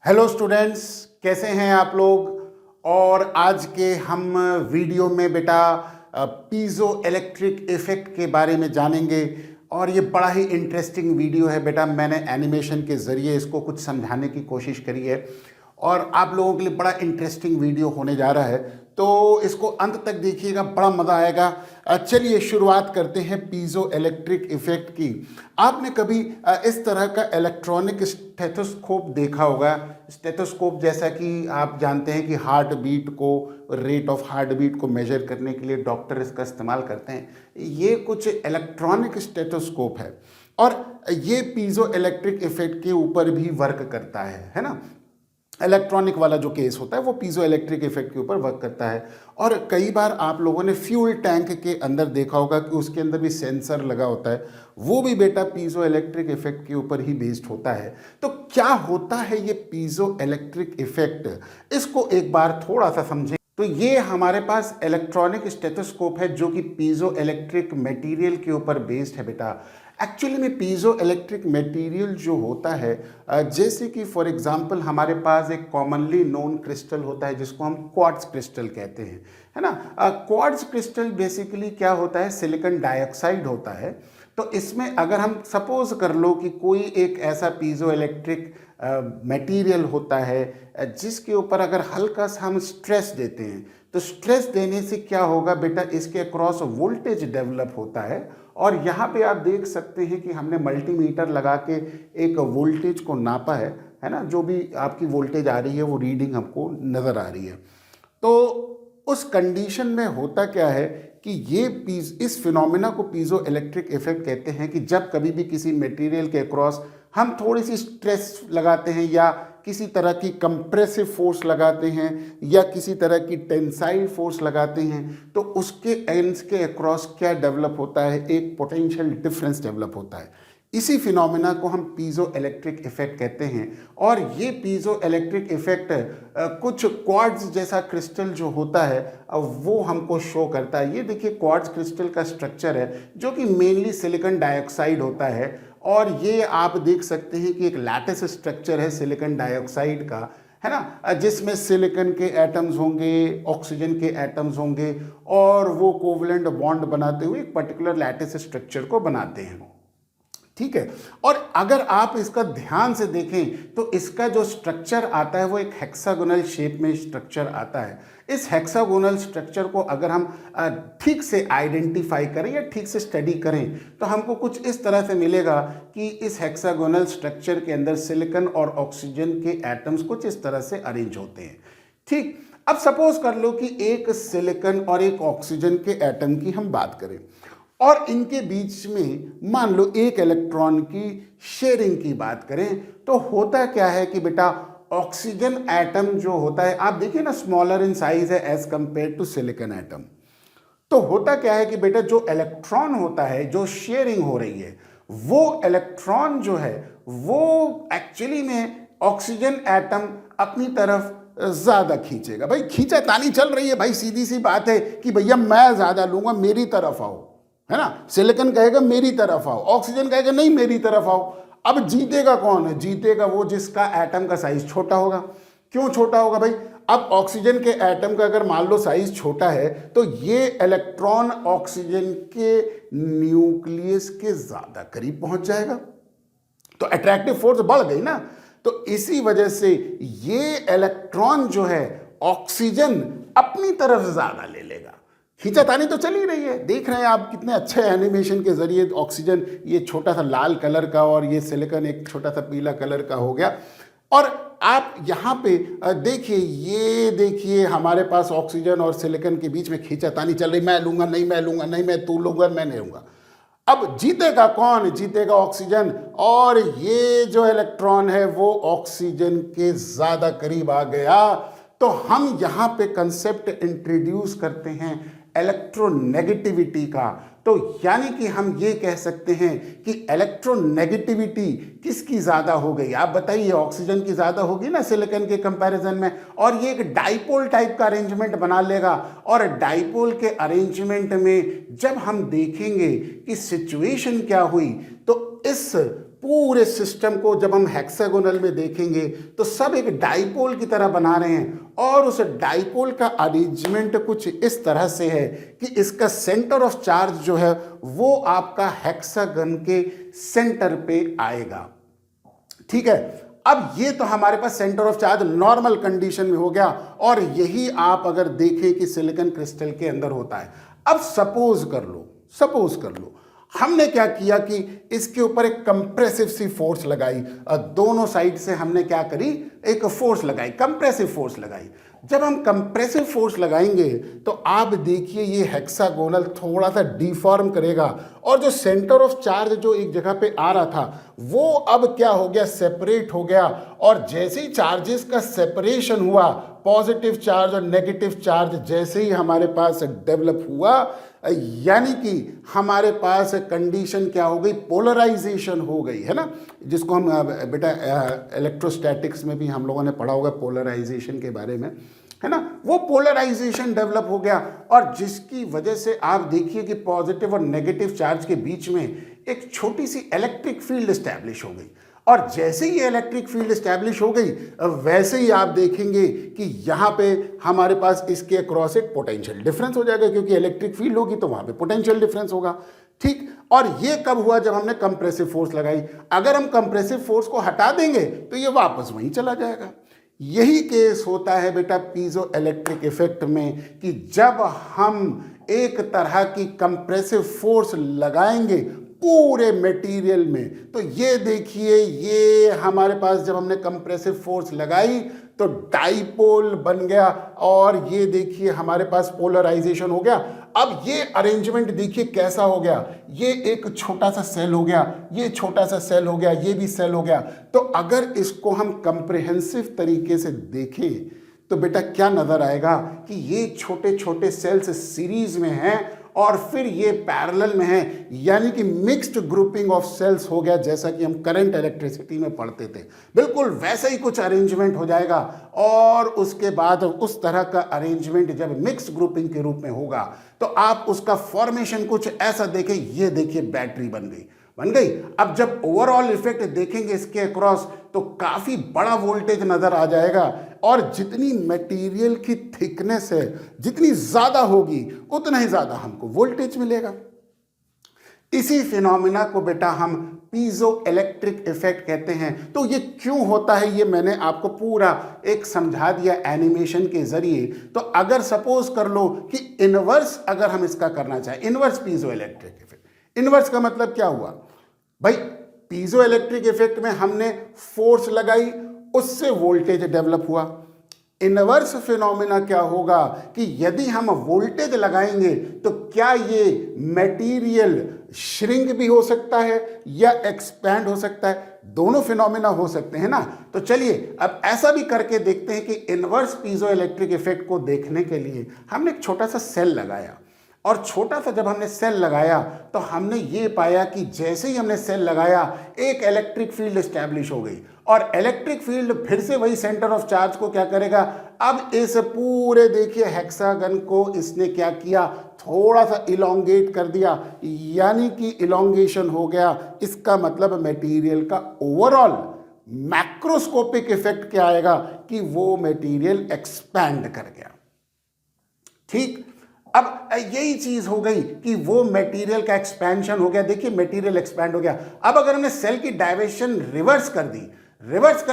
Hello students, कैसे हैं आप लोग। और आज के हम वीडियो में बेटा पीजो इलेक्ट्रिक इफेक्ट के बारे में जानेंगे। और ये बड़ा ही इंटरेस्टिंग वीडियो है बेटा। मैंने एनिमेशन के ज़रिए इसको कुछ समझाने की कोशिश करी है और आप लोगों के लिए बड़ा इंटरेस्टिंग वीडियो होने जा रहा है, तो इसको अंत तक देखिएगा, बड़ा मज़ा आएगा। चलिए शुरुआत करते हैं पीजो इलेक्ट्रिक इफेक्ट की। आपने कभी इस तरह का इलेक्ट्रॉनिक स्टेथोस्कोप देखा होगा। स्टेथोस्कोप जैसा कि आप जानते हैं कि हार्ट बीट को, रेट ऑफ हार्ट बीट को मेजर करने के लिए डॉक्टर इसका इस्तेमाल करते हैं। ये कुछ इलेक्ट्रॉनिक स्टेथोस्कोप है और ये पीजो इलेक्ट्रिक इफेक्ट के ऊपर भी वर्क करता है ना। इलेक्ट्रॉनिक वाला जो केस होता है वो पीजो इलेक्ट्रिक इफेक्ट के ऊपर वर्क करता है। और कई बार आप लोगों ने फ्यूल टैंक के अंदर देखा होगा कि उसके अंदर भी सेंसर लगा होता है, वो भी बेटा पीजो इलेक्ट्रिक इफेक्ट के ऊपर ही बेस्ड होता है। तो क्या होता है ये पीजो इलेक्ट्रिक इफेक्ट, इसको एक बार थोड़ा सा समझें। तो ये हमारे पास इलेक्ट्रॉनिक स्टेथोस्कोप है जो कि पीजो इलेक्ट्रिक मटेरियल के ऊपर बेस्ड है बेटा। एक्चुअली में पीजो इलेक्ट्रिक मटेरियल जो होता है, जैसे कि फॉर एग्जांपल हमारे पास एक कॉमनली नोन क्रिस्टल होता है जिसको हम क्वार्ट्ज क्रिस्टल कहते हैं, है ना। क्वार्ट्ज क्रिस्टल बेसिकली क्या होता है, सिलिकॉन डाइऑक्साइड होता है। तो इसमें अगर हम सपोज कर लो कि कोई एक ऐसा पीजो इलेक्ट्रिक मटेरियल होता है जिसके ऊपर अगर हल्का सा हम स्ट्रेस देते हैं, तो स्ट्रेस देने से क्या होगा बेटा, इसके अक्रॉस वोल्टेज डेवलप होता है। और यहाँ पे आप देख सकते हैं कि हमने मल्टीमीटर लगा के एक वोल्टेज को नापा है ना। जो भी आपकी वोल्टेज आ रही है वो रीडिंग हमको नज़र आ रही है। तो उस कंडीशन में होता क्या है कि इस फिनोमेना को पीजो इलेक्ट्रिक इफेक्ट कहते हैं कि जब कभी भी किसी मटेरियल के अक्रॉस हम थोड़ी सी स्ट्रेस लगाते हैं या किसी तरह की कंप्रेसिव फोर्स लगाते हैं या किसी तरह की टेंसाइल फोर्स लगाते हैं, तो उसके एंड्स के अक्रॉस क्या डेवलप होता है, एक पोटेंशियल डिफरेंस डेवलप होता है। इसी फिनोमेना को हम पीजो इलेक्ट्रिक इफेक्ट कहते हैं। और ये पीजो इलेक्ट्रिक इफेक्ट कुछ क्वार्ट्ज जैसा क्रिस्टल जो होता है वो हमको शो करता है। ये देखिए क्वार्ट्ज क्रिस्टल का स्ट्रक्चर है जो कि मेनली सिलिकॉन डाइऑक्साइड होता है। और ये आप देख सकते हैं कि एक लैटिस स्ट्रक्चर है सिलिकॉन डाइऑक्साइड का, है ना, जिसमें सिलिकॉन के एटम्स होंगे, ऑक्सीजन के एटम्स होंगे और वो कोवलेंट बॉन्ड बनाते हुए एक पर्टिकुलर लैटिस स्ट्रक्चर को बनाते हैं। ठीक है। और अगर आप इसका ध्यान से देखें तो इसका जो स्ट्रक्चर आता है वो एक हेक्सागोनल शेप में स्ट्रक्चर आता है। इस हेक्सागोनल स्ट्रक्चर को अगर हम ठीक से आइडेंटिफाई करें या ठीक से स्टडी करें तो हमको कुछ इस तरह से मिलेगा कि इस हेक्सागोनल स्ट्रक्चर के अंदर सिलिकॉन और ऑक्सीजन के एटम्स कुछ इस तरह से अरेंज होते हैं। ठीक। अब सपोज कर लो कि एक सिलिकॉन और एक ऑक्सीजन के एटम की हम बात करें और इनके बीच में मान लो एक इलेक्ट्रॉन की शेयरिंग की बात करें, तो होता क्या है कि बेटा ऑक्सीजन एटम जो होता है, आप देखिए ना, स्मॉलर इन साइज है as compare to silicon atom. तो होता क्या है कि बेटा जो इलेक्ट्रॉन होता है, जो शेयरिंग हो रही है, वो इलेक्ट्रॉन जो है वो एक्चुअली में ऑक्सीजन एटम अपनी तरफ ज्यादा खींचेगा। भाई खींचातानी चल रही है भाई, सीधी सी बात है कि भैया मैं ज्यादा लूंगा, मेरी तरफ आओ, है ना। सिलिकॉन कहेगा मेरी तरफ आओ, ऑक्सीजन कहेगा नहीं मेरी तरफ आओ। अब जीतेगा कौन है? जीतेगा वो जिसका एटम का साइज छोटा होगा। क्यों छोटा होगा भाई? अब ऑक्सीजन के एटम का अगर मान लो साइज छोटा है तो ये इलेक्ट्रॉन ऑक्सीजन के न्यूक्लियस के ज्यादा करीब पहुंच जाएगा, तो अट्रैक्टिव फोर्स बढ़ गई ना। तो इसी वजह से ये इलेक्ट्रॉन जो है ऑक्सीजन अपनी तरफ ज्यादा ले लेगा। खींचातानी तो चल ही रही है, देख रहे हैं आप कितने अच्छे एनिमेशन के जरिए ऑक्सीजन ये छोटा सा लाल कलर का और ये सिलिकॉन एक छोटा सा पीला कलर का हो गया। और आप यहाँ पे देखिए, ये देखिए हमारे पास ऑक्सीजन और सिलिकॉन के बीच में खींचातानी चल रही, मैं लूंगा नहीं, मैं लूंगा नहीं, मैं तू लूंगा मैं नहीं लूंगा। अब जीतेगा कौन? जीतेगा ऑक्सीजन। और ये जो इलेक्ट्रॉन है वो ऑक्सीजन के ज्यादा करीब आ गया। तो हम यहाँ पे कंसेप्ट इंट्रोड्यूस करते हैं इलेक्ट्रोनेगेटिविटी का। तो यानी कि हम ये कह सकते हैं कि इलेक्ट्रोनेगेटिविटी किसकी ज़्यादा हो गई? आप बताइए, ऑक्सीजन की ज़्यादा होगी ना सिलिकॉन के कंपैरिजन में। और ये एक डाइपोल टाइप का अरेंजमेंट बना लेगा। और डाइपोल के अरेंजमेंट में जब हम देखेंगे कि सिचुएशन क्या हुई, तो इस पूरे सिस्टम को जब हम हेक्सागोनल में देखेंगे तो सब एक डाइपोल की तरह बना रहे हैं और उस डाइपोल का अरेंजमेंट कुछ इस तरह से है कि इसका सेंटर ऑफ चार्ज जो है वो आपका हेक्सागन के सेंटर पे आएगा। ठीक है, अब ये तो हमारे पास centre of charge normal condition में हो गया और यही आप अगर देखें कि सिलिकॉन क्रिस्टल के अंदर होता है। अब सपोज कर लो हमने क्या किया कि इसके ऊपर एक कंप्रेसिव सी फोर्स लगाई, दोनों साइड से हमने क्या करी, एक फोर्स लगाई, कंप्रेसिव फोर्स लगाई। जब हम कंप्रेसिव फोर्स लगाएंगे तो आप देखिए ये हेक्सागोनल थोड़ा सा डिफॉर्म करेगा और जो सेंटर ऑफ चार्ज जो एक जगह पे आ रहा था वो अब क्या हो गया, सेपरेट हो गया। और जैसे ही चार्जेस का सेपरेशन हुआ, पॉजिटिव चार्ज और नेगेटिव चार्ज जैसे ही हमारे पास डेवलप हुआ, यानी कि हमारे पास कंडीशन क्या हो गई, पोलराइजेशन हो गई, है ना, जिसको हम बेटा इलेक्ट्रोस्टैटिक्स में भी हम लोगों ने पढ़ा होगा पोलराइजेशन के बारे में, है ना। वो पोलराइजेशन डेवलप हो गया और जिसकी वजह से आप देखिए कि पॉजिटिव और नेगेटिव चार्ज के बीच में एक छोटी सी इलेक्ट्रिक फील्ड स्टैब्लिश हो गई। और जैसे ही इलेक्ट्रिक फील्ड स्टैब्लिश हो गई वैसे ही आप देखेंगे कि यहाँ पे हमारे पास इसके अक्रॉस एक पोटेंशियल डिफरेंस हो जाएगा, क्योंकि इलेक्ट्रिक फील्ड होगी तो वहाँ पे पोटेंशियल डिफरेंस होगा। ठीक, और ये कब हुआ, जब हमने कंप्रेसिव फोर्स लगाई। अगर हम कंप्रेसिव फोर्स को हटा देंगे तो ये वापस वहीं चला जाएगा। यही केस होता है बेटा पीजो इलेक्ट्रिक इफेक्ट में कि जब हम एक तरह की कंप्रेसिव फोर्स लगाएंगे पूरे मटेरियल में, तो ये देखिए ये हमारे पास जब हमने कंप्रेसिव फोर्स लगाई तो डाइपोल बन गया और ये देखिए हमारे पास पोलराइजेशन हो गया। अब ये अरेंजमेंट देखिए कैसा हो गया, ये एक छोटा सा सेल हो गया, ये छोटा सा सेल हो गया, ये भी सेल हो गया। तो अगर इसको हम कंप्रिहेंसिव तरीके से देखें तो बेटा क्या नजर आएगा कि ये छोटे छोटे सेल्स सीरीज में हैं और फिर ये पैरेलल में है, यानी कि मिक्स्ड ग्रुपिंग ऑफ सेल्स हो गया, जैसा कि हम करंट इलेक्ट्रिसिटी में पढ़ते थे। बिल्कुल वैसा ही कुछ अरेंजमेंट हो जाएगा और उसके बाद उस तरह का अरेंजमेंट जब मिक्स्ड ग्रुपिंग के रूप में होगा तो आप उसका फॉर्मेशन कुछ ऐसा देखें, ये देखिए बैटरी बन गई। अब जब ओवरऑल इफेक्ट देखेंगे इसके अक्रॉस तो काफी बड़ा वोल्टेज नजर आ जाएगा और जितनी मटेरियल की थिकनेस है जितनी ज्यादा होगी उतना ही ज्यादा हमको वोल्टेज मिलेगा। इसी फिनोमिना को बेटा हम पीजो इलेक्ट्रिक इफेक्ट कहते हैं। तो ये क्यों होता है ये मैंने आपको पूरा एक समझा दिया एनिमेशन के जरिए। तो अगर सपोज कर लो कि इनवर्स अगर हम इसका करना चाहें, inverse piezo electric effect, inverse का मतलब क्या हुआ भाई, पीजो इलेक्ट्रिक इफेक्ट में हमने फोर्स लगाई उससे वोल्टेज डेवलप हुआ। इनवर्स फिनोमिना क्या होगा कि यदि हम वोल्टेज लगाएंगे तो क्या ये मटेरियल श्रिंक भी हो सकता है या एक्सपैंड हो सकता है, दोनों फिनोमिना हो सकते हैं ना। तो चलिए अब ऐसा भी करके देखते हैं कि इनवर्स पीजो इलेक्ट्रिक इफेक्ट को देखने के लिए हमने एक छोटा सा सेल लगाया और छोटा सा जब हमने सेल लगाया तो हमने ये पाया कि जैसे ही हमने सेल लगाया एक इलेक्ट्रिक फील्ड एस्टैब्लिश हो गई और इलेक्ट्रिक फील्ड फिर से वही सेंटर ऑफ चार्ज को क्या करेगा, अब इस पूरे देखिए हेक्सागन को इसने क्या किया, थोड़ा सा इलोंगेट कर दिया, यानी कि इलोंगेशन हो गया। इसका मतलब मटेरियल का ओवरऑल मैक्रोस्कोपिक इफेक्ट क्या आएगा कि वो मटेरियल एक्सपैंड कर गया। ठीक, अब यही चीज हो गई कि वो मटेरियल का एक्सपेंशन हो गया। देखिए मटेरियल एक्सपैंड हो गया। अब अगर हमने सेल की डायरेक्शन रिवर्स कर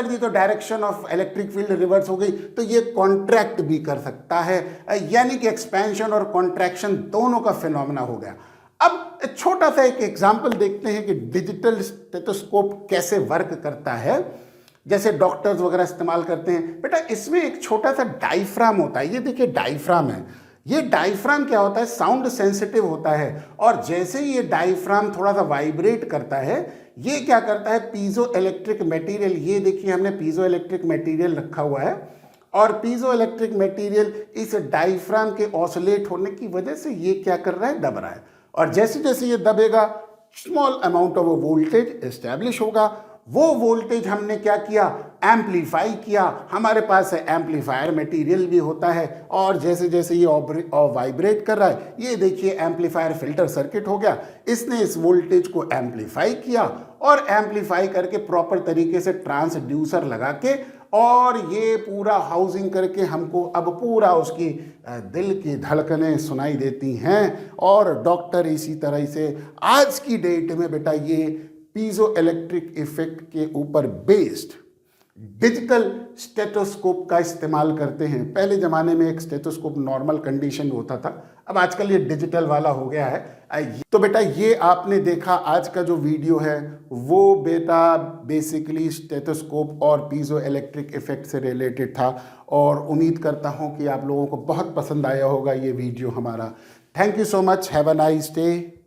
दी तो direction of electric field reverse हो गई, तो ये कॉन्ट्रैक्ट भी कर सकता है, यानी कि एक्सपेंशन और कॉन्ट्रैक्शन दोनों का फिनोमेना हो गया। अब छोटा सा एक एग्जांपल देखते हैं कि डिजिटल स्टेथोस्कोप कैसे वर्क करता है, जैसे डॉक्टर्स वगैरह इस्तेमाल करते हैं। बेटा इसमें एक छोटा सा डायफ्राम होता है, ये देखिए डायफ्राम है। ये डायफ्राम क्या होता है, साउंड सेंसिटिव होता है और जैसे ही ये डायफ्राम थोड़ा सा वाइब्रेट करता है ये क्या करता है, पीजो इलेक्ट्रिक मटेरियल, ये देखिए हमने पीजो इलेक्ट्रिक मटेरियल रखा हुआ है और पीजो इलेक्ट्रिक मटेरियल इस डायफ्राम के ऑसिलेट होने की वजह से ये क्या कर रहा है, दब रहा है। और जैसे जैसे ये दबेगा small amount of voltage establish होगा वो वोल्टेज हमने क्या किया, एम्पलीफाई किया। हमारे पास एम्पलीफायर मटेरियल भी होता है और जैसे जैसे ये वाइब्रेट कर रहा है, ये देखिए एम्पलीफायर फिल्टर सर्किट हो गया। इसने इस वोल्टेज को एम्पलीफाई किया और एम्पलीफाई करके प्रॉपर तरीके से ट्रांसड्यूसर लगा के और ये पूरा हाउसिंग करके हमको अब पूरा उसकी दिल की धड़कनें सुनाई देती हैं। और डॉक्टर इसी तरह से आज की डेट में बेटा ये पीजो इलेक्ट्रिक इफेक्ट के ऊपर बेस्ड डिजिटल स्टेथोस्कोप का इस्तेमाल करते हैं। पहले ज़माने में एक स्टेथोस्कोप नॉर्मल कंडीशन होता था, अब आजकल ये डिजिटल वाला हो गया है। तो बेटा ये आपने देखा आज का जो वीडियो है वो बेटा बेसिकली स्टेथोस्कोप और पीजो इलेक्ट्रिक इफेक्ट से रिलेटेड था और उम्मीद करता हूँ कि आप लोगों को बहुत पसंद आया होगा ये वीडियो हमारा। Thank you so much, have a nice day.